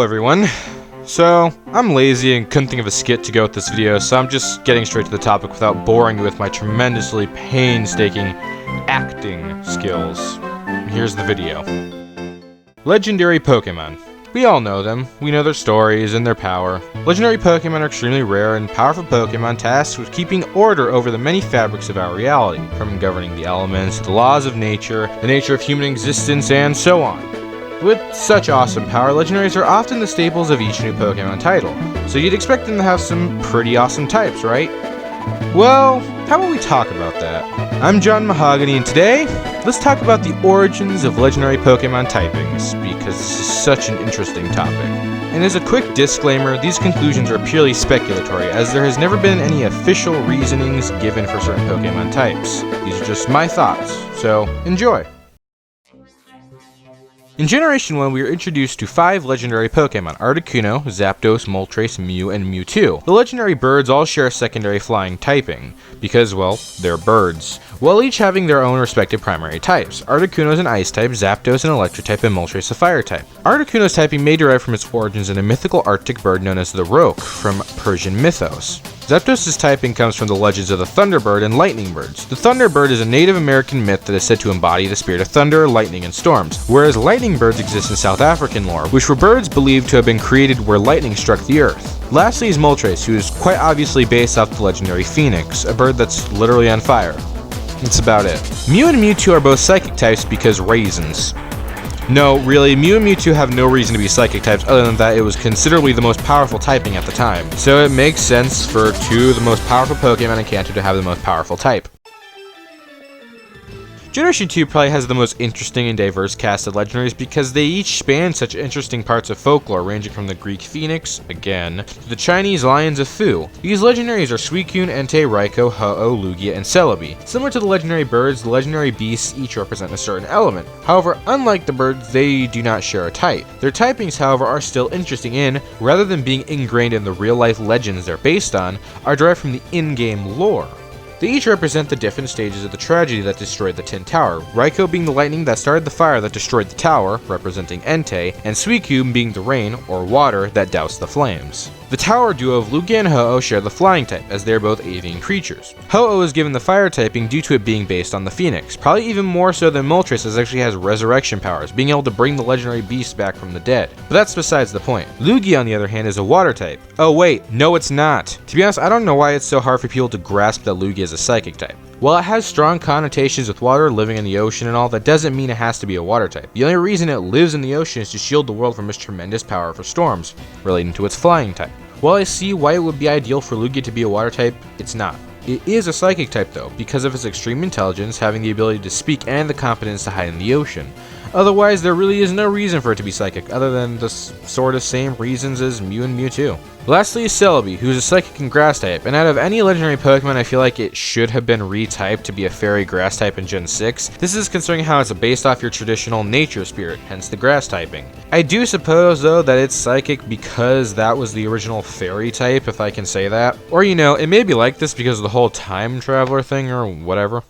Hello everyone. So, I'm lazy and couldn't think of a skit to go with this video, so I'm just getting straight to the topic without boring you with my tremendously painstaking acting skills. Here's the video. Legendary Pokemon. We all know them. We know their stories and their power. Legendary Pokemon are extremely rare and powerful Pokemon tasked with keeping order over the many fabrics of our reality, from governing the elements, the laws of nature, the nature of human existence, and so on. With such awesome power, legendaries are often the staples of each new Pokemon title, so you'd expect them to have some pretty awesome types, right? Well, how about we talk about that? I'm John Mahogany, and today, let's talk about the origins of legendary Pokemon typings, because this is such an interesting topic. And as a quick disclaimer, these conclusions are purely speculatory, as there has never been any official reasonings given for certain Pokemon types. These are just my thoughts, so enjoy! In Generation 1, we were introduced to 5 legendary Pokemon: Articuno, Zapdos, Moltres, Mew, and Mewtwo. The legendary birds all share a secondary flying typing, because, well, they're birds, while each having their own respective primary types. Articuno is an ice type, Zapdos an electric type, and Moltres a fire type. Articuno's typing may derive from its origins in a mythical Arctic bird known as the Roc from Persian mythos. Zapdos' typing comes from the legends of the Thunderbird and Lightning Birds. The Thunderbird is a Native American myth that is said to embody the spirit of thunder, lightning, and storms, whereas Lightning Birds exist in South African lore, which were birds believed to have been created where lightning struck the earth. Lastly is Moltres, who is quite obviously based off the legendary Phoenix, a bird that's literally on fire. That's about it. Mew and Mewtwo are both psychic types because raisins. No, really, Mew and Mewtwo have no reason to be psychic types other than that it was considerably the most powerful typing at the time. So it makes sense for two of the most powerful Pokemon in Kanto to have the most powerful type. Generation 2 probably has the most interesting and diverse cast of legendaries because they each span such interesting parts of folklore, ranging from the Greek Phoenix, again, to the Chinese Lions of Fu. These legendaries are Suicune, Entei, Raikou, Ho-Oh, Lugia, and Celebi. Similar to the legendary birds, the legendary beasts each represent a certain element. However, unlike the birds, they do not share a type. Their typings, however, are still interesting in, rather than being ingrained in the real-life legends they're based on, are derived from the in-game lore. They each represent the different stages of the tragedy that destroyed the Tin Tower, Raikou being the lightning that started the fire that destroyed the tower, representing Entei, and Suicune being the rain, or water, that doused the flames. The tower duo of Lugia and Ho-Oh share the flying type, as they are both avian creatures. Ho-Oh is given the fire typing due to it being based on the Phoenix, probably even more so than Moltres, as it actually has resurrection powers, being able to bring the legendary beast back from the dead. But that's besides the point. Lugia, on the other hand, is a water type. Oh wait, no it's not. To be honest, I don't know why it's so hard for people to grasp that Lugia is a psychic type. While it has strong connotations with water, living in the ocean and all, that doesn't mean it has to be a water type. The only reason it lives in the ocean is to shield the world from its tremendous power for storms, relating to its flying type. While I see why it would be ideal for Lugia to be a water type, it's not. It is a psychic type though, because of its extreme intelligence, having the ability to speak and the competence to hide in the ocean. Otherwise, there really is no reason for it to be psychic, other than the sort of same reasons as Mew and Mewtwo. Lastly is Celebi, who is a psychic and grass type, and out of any legendary Pokemon I feel like it should have been retyped to be a fairy grass type in Gen 6. This is considering how it's based off your traditional nature spirit, hence the grass typing. I do suppose though that it's psychic because that was the original fairy type, if I can say that. Or you know, it may be like this because of the whole time traveler thing or whatever.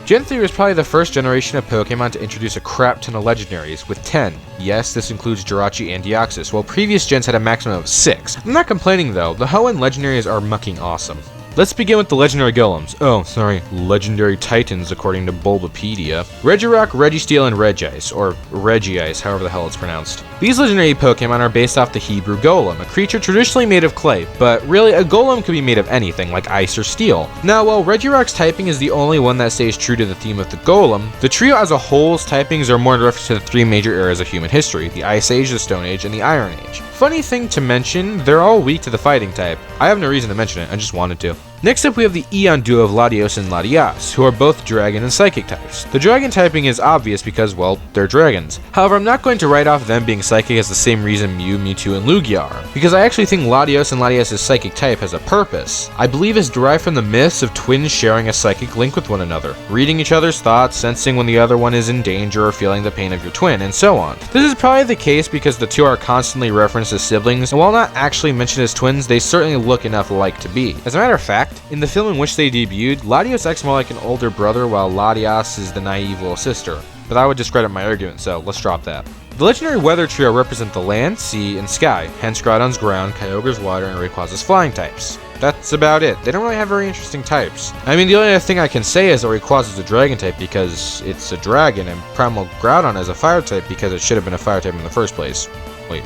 Gen 3 was probably the first generation of Pokemon to introduce a crap ton of legendaries, with 10. Yes, this includes Jirachi and Deoxys, while previous gens had a maximum of 6. I'm not complaining though, the Ho-Oh and legendaries are mucking awesome. Let's begin with the legendary golems. Oh, sorry, legendary titans according to Bulbapedia. Regirock, Registeel, and Regice, or Regice, however the hell it's pronounced. These legendary Pokemon are based off the Hebrew golem, a creature traditionally made of clay, but really a golem could be made of anything, like ice or steel. Now, while Regirock's typing is the only one that stays true to the theme of the golem, the trio as a whole's typings are more in reference to the 3 major eras of human history, the Ice Age, the Stone Age, and the Iron Age. Funny thing to mention, they're all weak to the fighting type. I have no reason to mention it, I just wanted to. Next up we have the Eon duo of Latios and Latias, who are both dragon and psychic types. The dragon typing is obvious because, well, they're dragons. However, I'm not going to write off them being psychic as the same reason Mew, Mewtwo, and Lugia are, because I actually think Latios and Latias' psychic type has a purpose. I believe it's derived from the myths of twins sharing a psychic link with one another, reading each other's thoughts, sensing when the other one is in danger or feeling the pain of your twin, and so on. This is probably the case because the two are constantly referenced as siblings, and while not actually mentioned as twins, they certainly look enough alike to be. As a matter of fact, in the film in which they debuted, Latios acts more like an older brother while Latias is the naive little sister. But that would discredit my argument, so let's drop that. The legendary weather trio represent the land, sea, and sky, hence Groudon's ground, Kyogre's water, and Rayquaza's flying types. That's about it. They don't really have very interesting types. I mean, the only other thing I can say is that Rayquaza is a dragon type because it's a dragon, and Primal Groudon is a fire type because it should have been a fire type in the first place. Wait,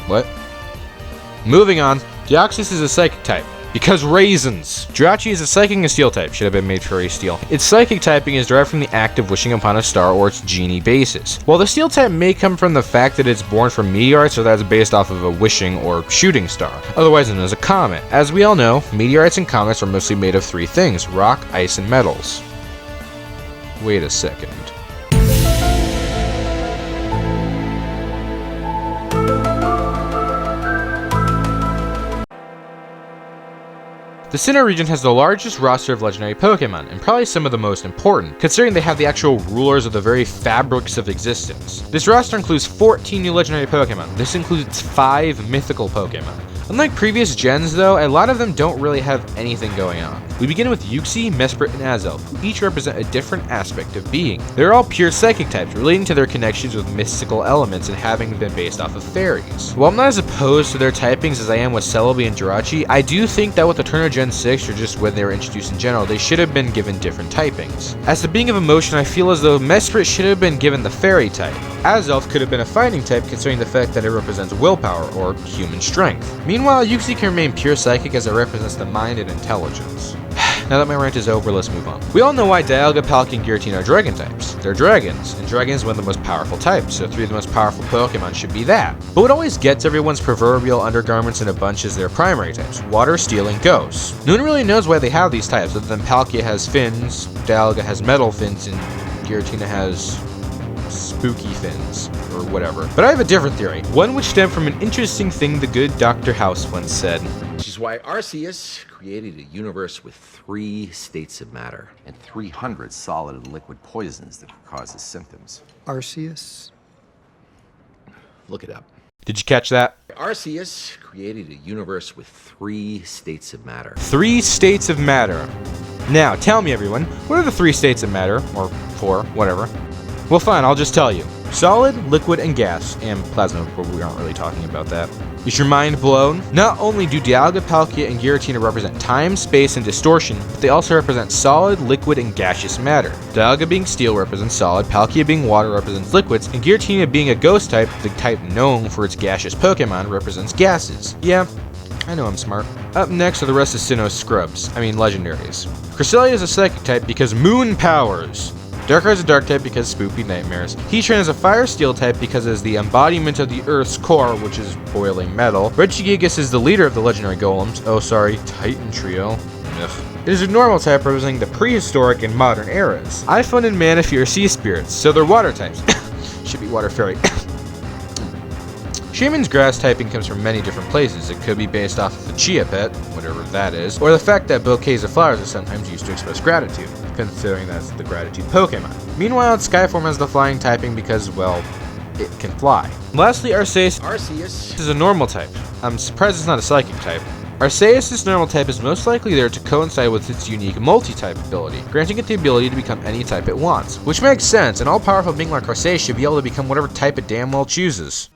what? Moving on, Deoxys is a psychic type. Because raisins! Jirachi is a psychic and steel type, should have been made for a steel. Its psychic typing is derived from the act of wishing upon a star or its genie basis. While the steel type may come from the fact that it's born from meteorites or that it's based off of a wishing or shooting star, otherwise known as a comet. As we all know, meteorites and comets are mostly made of three things: rock, ice, and metals. Wait a second. The Sinnoh region has the largest roster of legendary Pokemon, and probably some of the most important, considering they have the actual rulers of the very fabrics of existence. This roster includes 14 new legendary Pokemon. This includes 5 mythical Pokemon. Unlike previous gens though, a lot of them don't really have anything going on. We begin with Uxie, Mesprit, and Azelf, who each represent a different aspect of being. They're all pure psychic types, relating to their connections with mystical elements and having been based off of fairies. While I'm not as opposed to their typings as I am with Celebi and Jirachi, I do think that with the turn of Gen 6, or just when they were introduced in general, they should have been given different typings. As the being of emotion, I feel as though Mesprit should have been given the fairy type. Azelf could have been a fighting type considering the fact that it represents willpower, or human strength. Meanwhile, Uxie can remain pure psychic as it represents the mind and intelligence. Now that my rant is over, let's move on. We all know why Dialga, Palkia, and Giratina are dragon types. They're dragons, and dragon is one of the most powerful types, so 3 of the most powerful Pokemon should be that. But what always gets everyone's proverbial undergarments in a bunch is their primary types: water, steel, and ghost. No one really knows why they have these types, other than Palkia has fins, Dialga has metal fins, and Giratina has spooky fins, or whatever. But I have a different theory, one which stemmed from an interesting thing the good Dr. House once said. Which is why Arceus created a universe with 3 states of matter and 300 solid and liquid poisons that could cause his symptoms. Arceus? Look it up. Did you catch that? Arceus created a universe with 3 states of matter. 3 states of matter. Now, tell me everyone, what are the 3 states of matter? Or 4, whatever. Well fine, I'll just tell you. Solid, liquid, and gas, and plasma, but we aren't really talking about that. Is your mind blown? Not only do Dialga, Palkia, and Giratina represent time, space, and distortion, but they also represent solid, liquid, and gaseous matter. Dialga being steel represents solid, Palkia being water represents liquids, and Giratina being a ghost type, the type known for its gaseous Pokemon, represents gases. Yeah, I know I'm smart. Up next are the rest of Sinnoh's scrubs, legendaries. Cresselia is a psychic type because moon powers. Darkrai is a dark type because spoopy nightmares. Heatran is a fire steel type because it is the embodiment of the Earth's core, which is boiling metal. Regigigas is the leader of the legendary golems. Titan trio. Ugh. It is a normal type representing the prehistoric and modern eras. Iphone and Manaphy are sea spirits, so they're water types. Should be water fairy. Shaman's grass typing comes from many different places. It could be based off of the Chia Pet, whatever that is, or the fact that bouquets of flowers are sometimes used to express gratitude, considering that's the gratitude Pokemon. Meanwhile, Skyform has the flying typing because, well, it can fly. Lastly, Arceus is a normal type. I'm surprised it's not a psychic type. Arceus' normal type is most likely there to coincide with its unique multi-type ability, granting it the ability to become any type it wants, which makes sense. An all-powerful being like Arceus should be able to become whatever type it damn well chooses.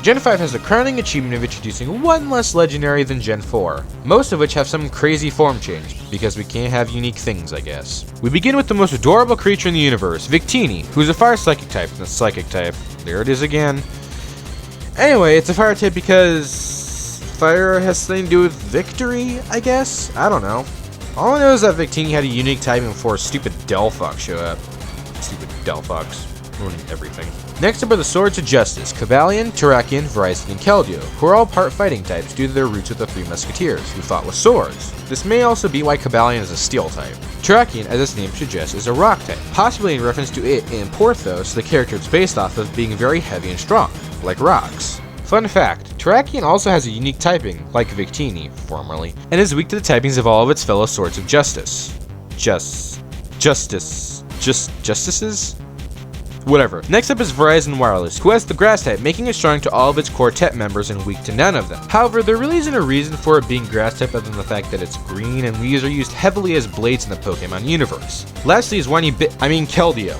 Gen 5 has the crowning achievement of introducing 1 less legendary than Gen 4, most of which have some crazy form change, because we can't have unique things, I guess. We begin with the most adorable creature in the universe, Victini, who's a fire psychic type, and a psychic type. There it is again. Anyway, it's a fire type because fire has something to do with victory, I guess? I don't know. All I know is that Victini had a unique typing before stupid Delphox showed up. Stupid Delphox. Ruining everything. Next up are the Swords of Justice, Cobalion, Terrakion, Verizon, and Keldeo, who are all part fighting types due to their roots with the 3 Musketeers, who fought with swords. This may also be why Cobalion is a steel type. Terrakion, as its name suggests, is a rock type, possibly in reference to it in Porthos, the character it's based off of, being very heavy and strong, like rocks. Fun fact, Terrakion also has a unique typing, like Victini, formerly, and is weak to the typings of all of its fellow Swords of Justice. Justices? Whatever. Next up is Verizon Wireless, who has the grass type, making it strong to all of its quartet members and weak to none of them. However, there really isn't a reason for it being grass type other than the fact that it's green and leaves are used heavily as blades in the Pokemon universe. Lastly is Keldeo,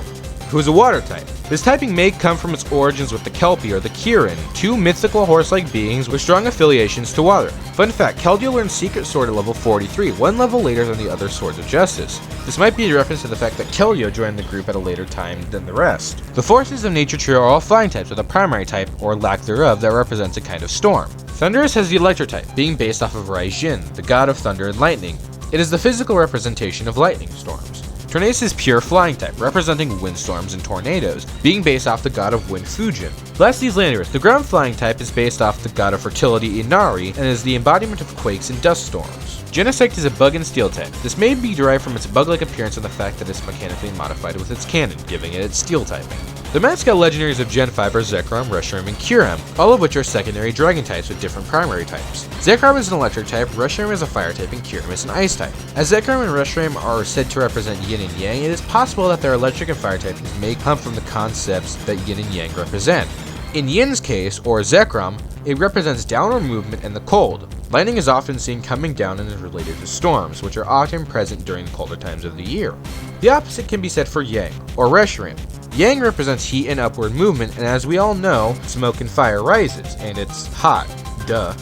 who is a water type. This typing may come from its origins with the Kelpie or the Kirin, two mythical horse-like beings with strong affiliations to water. Fun fact, Keldeo learned Secret Sword at level 43, one level later than the other Swords of Justice. This might be a reference to the fact that Keldeo joined the group at a later time than the rest. The forces of nature tree are all flying types with a primary type, or lack thereof, that represents a kind of storm. Thunderous has the electric type, being based off of Regi, the god of thunder and lightning. It is the physical representation of lightning storms. Xerneas is pure flying type, representing windstorms and tornadoes, being based off the god of wind Fujin. Lastly is Landorus. The ground flying type is based off the god of fertility Inari, and is the embodiment of quakes and dust storms. Genesect is a bug and steel type. This may be derived from its bug-like appearance and the fact that it's mechanically modified with its cannon, giving it its steel typing. The mascot legendaries of Gen 5 are Zekrom, Reshiram, and Kyurem, all of which are secondary dragon types with different primary types. Zekrom is an electric type, Reshiram is a fire type, and Kyurem is an ice type. As Zekrom and Reshiram are said to represent yin and yang, it is possible that their electric and fire typings may come from the concepts that yin and yang represent. In Yin's case, or Zekrom, it represents downward movement and the cold. Lightning is often seen coming down and is related to storms, which are often present during the colder times of the year. The opposite can be said for Yang, or Reshiram. Yang represents heat and upward movement, and as we all know, smoke and fire rises, and it's hot, duh.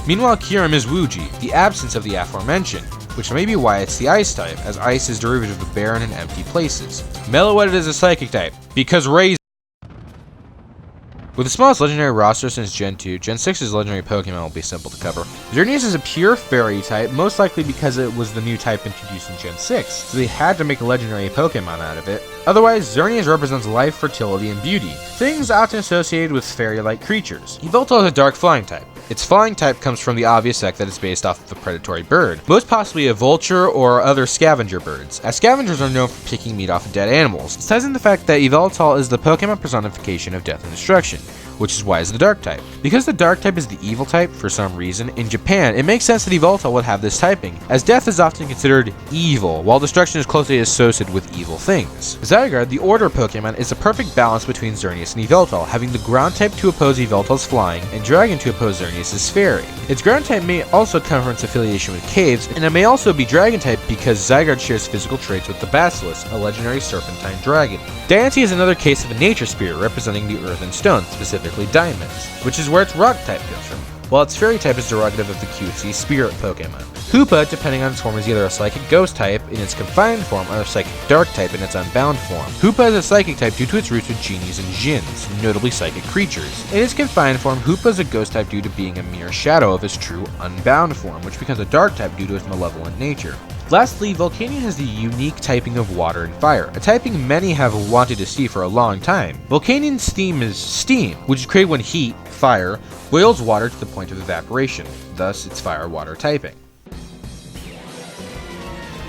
Meanwhile, Kyurem is Wuji, the absence of the aforementioned, which may be why it's the ice type, as ice is derivative of barren and empty places. Meloetta is a psychic type, because Raikou. With the smallest legendary roster since Gen 2, Gen 6's legendary Pokemon will be simple to cover. Xerneas is a pure fairy type, most likely because it was the new type introduced in Gen 6, so they had to make a legendary Pokemon out of it. Otherwise, Xerneas represents life, fertility, and beauty, things often associated with fairy-like creatures. Yveltal is a dark flying type. Its flying type comes from the obvious fact that it's based off of a predatory bird, most possibly a vulture or other scavenger birds, as scavengers are known for picking meat off of dead animals. This ties in the fact that Yveltal is the Pokemon personification of death and destruction, which is why it's the dark type. Because the dark type is the evil type, for some reason, in Japan, it makes sense that Yveltal would have this typing, as death is often considered evil, while destruction is closely associated with evil things. Zygarde, the order Pokemon, is a perfect balance between Xerneas and Yveltal, having the ground type to oppose Yveltal's flying, and dragon to oppose Xerneas' fairy. Its ground type may also come from its affiliation with caves, and it may also be dragon type because Zygarde shares physical traits with the Basilisk, a legendary serpentine dragon. Diancie is another case of a nature spirit representing the earth and stone, specifically diamonds, which is where its rock type comes from, while its fairy type is derivative of the cutesy spirit Pokemon. Hoopa, depending on its form, is either a psychic ghost type in its confined form or a psychic dark type in its unbound form. Hoopa is a psychic type due to its roots with genies and djinns, notably psychic creatures. In its confined form, Hoopa is a ghost type due to being a mere shadow of its true unbound form, which becomes a dark type due to its malevolent nature. Lastly, Volcanion has the unique typing of water and fire, a typing many have wanted to see for a long time. Volcanion's theme is steam, which is created when heat, fire, boils water to the point of evaporation, thus its fire-water typing.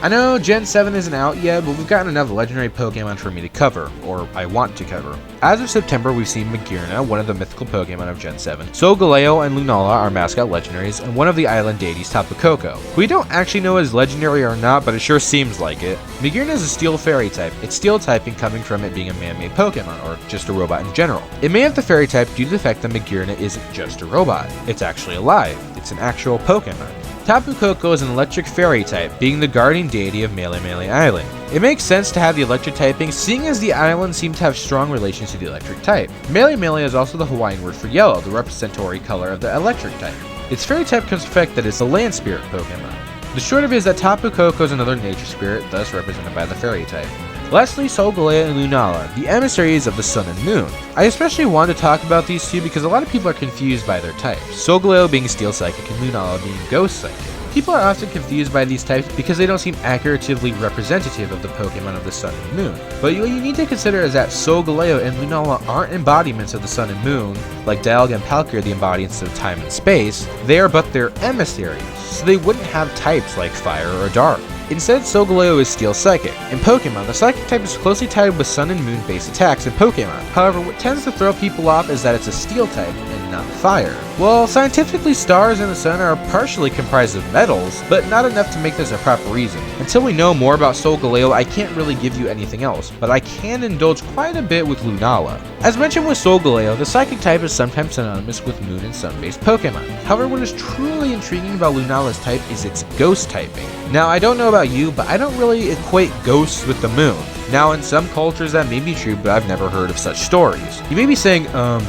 I know Gen 7 isn't out yet, but we've gotten enough legendary Pokemon for me to cover, or I want to cover. As of September, we've seen Magearna, one of the mythical Pokemon of Gen 7, Solgaleo and Lunala are mascot legendaries, and one of the island deities, Tapu Koko. We don't actually know if it's legendary or not, but it sure seems like it. Magearna is a steel fairy type, its steel typing coming from it being a man-made Pokemon, or just a robot in general. It may have the fairy type due to the fact that Magearna isn't just a robot, it's actually alive, it's an actual Pokemon. Tapu Koko is an electric fairy type, being the guardian deity of Mele Mele Island. It makes sense to have the electric typing, seeing as the island seems to have strong relations to the electric type. Mele Mele is also the Hawaiian word for yellow, the representatory color of the electric type. Its fairy type comes from the fact that it's a land spirit Pokemon. The short of it is that Tapu Koko is another nature spirit, thus represented by the fairy type. Lastly, Solgaleo and Lunala, the emissaries of the Sun and Moon. I especially wanted to talk about these two because a lot of people are confused by their types, Solgaleo being Steel Psychic and Lunala being Ghost Psychic. People are often confused by these types because they don't seem accurately representative of the Pokemon of the Sun and Moon. But what you need to consider is that Solgaleo and Lunala aren't embodiments of the Sun and Moon, like Dialga and Palkia are the embodiments of time and space, they are but their emissaries, so they wouldn't have types like Fire or Dark. Instead, Solgaleo is Steel Psychic. In Pokemon, the Psychic type is closely tied with Sun and Moon based attacks in Pokemon. However, what tends to throw people off is that it's a Steel type and not Fire. Well, scientifically, stars and the sun are partially comprised of metals, but not enough to make this a proper reason. Until we know more about Solgaleo, I can't really give you anything else, but I can indulge quite a bit with Lunala. As mentioned with Solgaleo, the Psychic type is sometimes synonymous with Moon and Sun based Pokemon. However, what is truly intriguing about Lunala's type is its Ghost typing. Now, I don't know about you, but I don't really equate ghosts with the moon. Now, in some cultures that may be true, but I've never heard of such stories. You may be saying,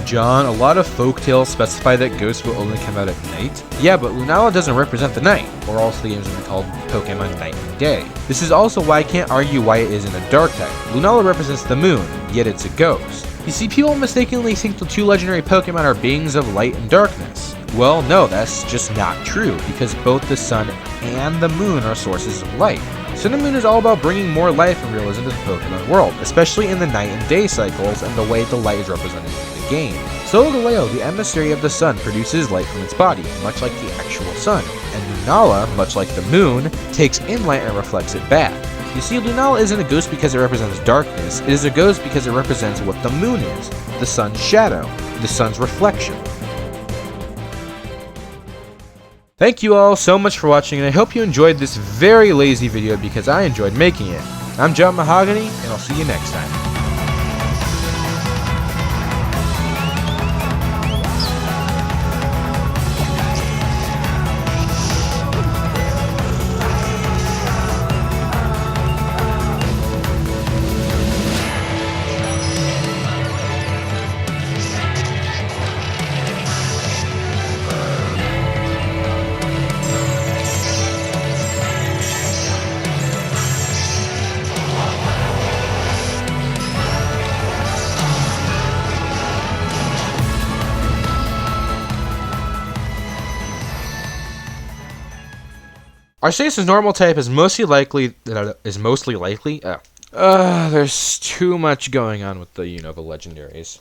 John, a lot of folktales specify that ghosts will only come out at night. Yeah, but Lunala doesn't represent the night, or else the games would be called Pokemon Night and Day. This is also why I can't argue why it isn't a dark type. Lunala represents the moon, yet it's a ghost. You see, people mistakenly think the two legendary Pokemon are beings of light and darkness. Well, no, that's just not true, because both the sun and the moon are sources of light. Sun and Moon is all about bringing more life and realism to the Pokemon world, especially in the night and day cycles and the way the light is represented in the game. Solgaleo, the emissary of the sun, produces light from its body, much like the actual sun, and Lunala, much like the moon, takes in light and reflects it back. You see, Lunala isn't a ghost because it represents darkness, it is a ghost because it represents what the moon is, the sun's shadow, the sun's reflection. Thank you all so much for watching, and I hope you enjoyed this very lazy video because I enjoyed making it. I'm John Mahogany, and I'll see you next time. Arceus' normal type is mostly likely. There's too much going on with the, the legendaries.